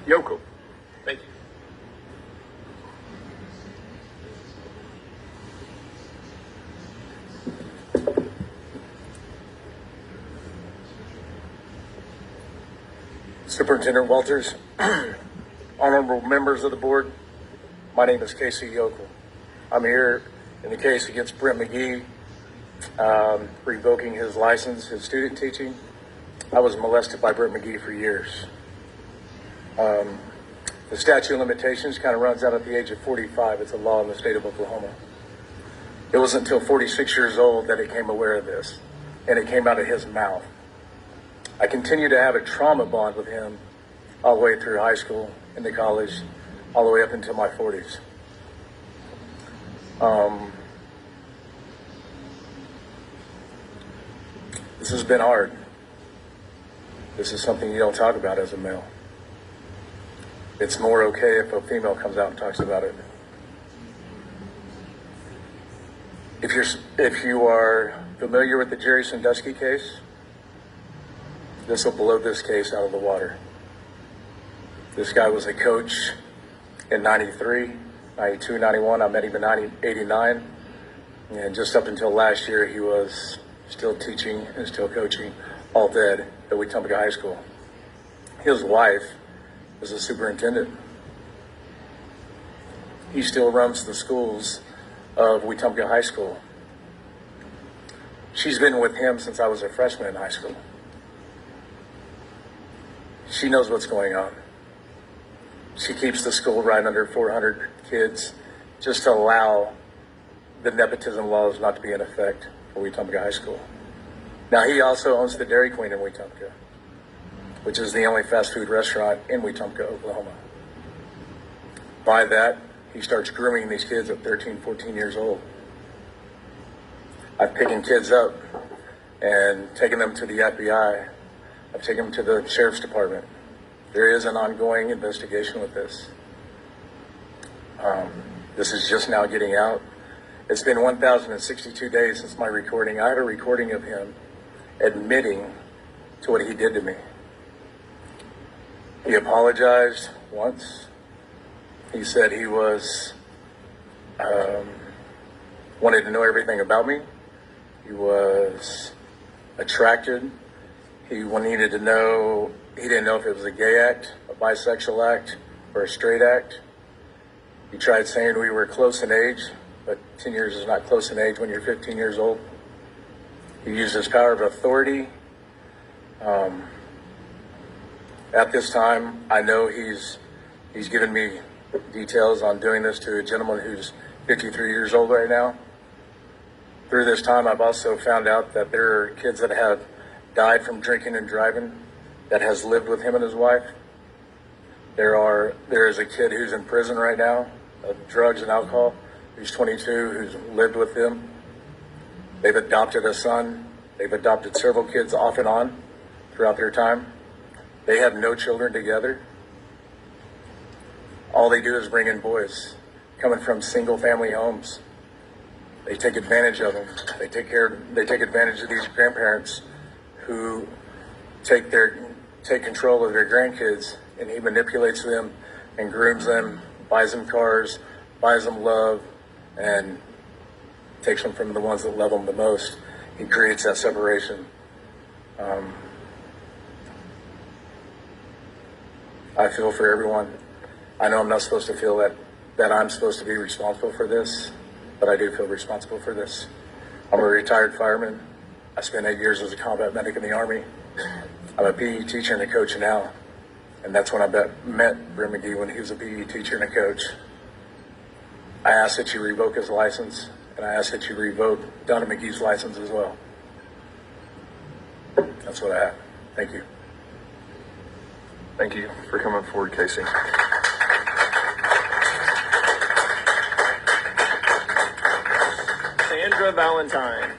Yochum. Thank you. Superintendent Walters, honorable members of the board, my name is Casey Yochum. I'm here in the case against Brent McGee, revoking his license, his student teaching. I was molested by Brent McGee for years. The statute of limitations kind of runs out at the age of 45. It's a law in the state of Oklahoma. It wasn't until 46 years old that I became aware of this, and it came out of his mouth. I continue to have a trauma bond with him all the way through high school, into college, all the way up into my 40s. This has been hard. This is something you don't talk about as a male. It's more okay if a female comes out and talks about it. If you are familiar with the Jerry Sandusky case, this will blow this case out of the water. This guy was a coach in 93, 92, 91. I met him in 89. And just up until last year, he was still teaching and still coaching, all dead, at Wetumpka High School. His wife is a superintendent. He still runs the schools of Wetumpka High School. She's been with him since I was a freshman in high school. She knows what's going on. She keeps the school right under 400 kids just to allow the nepotism laws not to be in effect for Wetumpka High School. Now, he also owns the Dairy Queen in Wetumpka, which is the only fast food restaurant in Wetumpka, Oklahoma. By that, he starts grooming these kids at 13, 14 years old. I've picking kids up and taken them to the FBI. I've taken them to the sheriff's department. There is an ongoing investigation with this. This is just now getting out. It's been 1,062 days since my recording. I have a recording of him admitting to what he did to me. He apologized once. He said he was, wanted to know everything about me. He was attracted. He needed to know, he didn't know if it was a gay act, a bisexual act, or a straight act. He tried saying we were close in age, but 10 years is not close in age when you're 15 years old. He used his power of authority. At this time, I know he's given me details on doing this to a gentleman who's 53 years old right now. Through this time, I've also found out that there are kids that have died from drinking and driving that has lived with him and his wife. There is a kid who's in prison right now of drugs and alcohol, who's 22, who's lived with him. They've adopted a son. They've adopted several kids off and on throughout their time. They have no children together. All they do is bring in boys coming from single family homes. They take advantage of them. They take advantage of these grandparents who take control of their grandkids, and he manipulates them and grooms them, buys them cars, buys them love, and takes them from the ones that love them the most. He creates that separation. I feel for everyone. I know I'm not supposed to feel that I'm supposed to be responsible for this, but I do feel responsible for this. I'm a retired fireman. I spent 8 years as a combat medic in the Army. I'm a PE teacher and a coach now. And that's when I met Brent McGee, when he was a PE teacher and a coach. I ask that you revoke his license, and I ask that you revoke Donna McGee's license as well. That's what I have. Thank you. Thank you for coming forward, Casey. Sandra Valentine.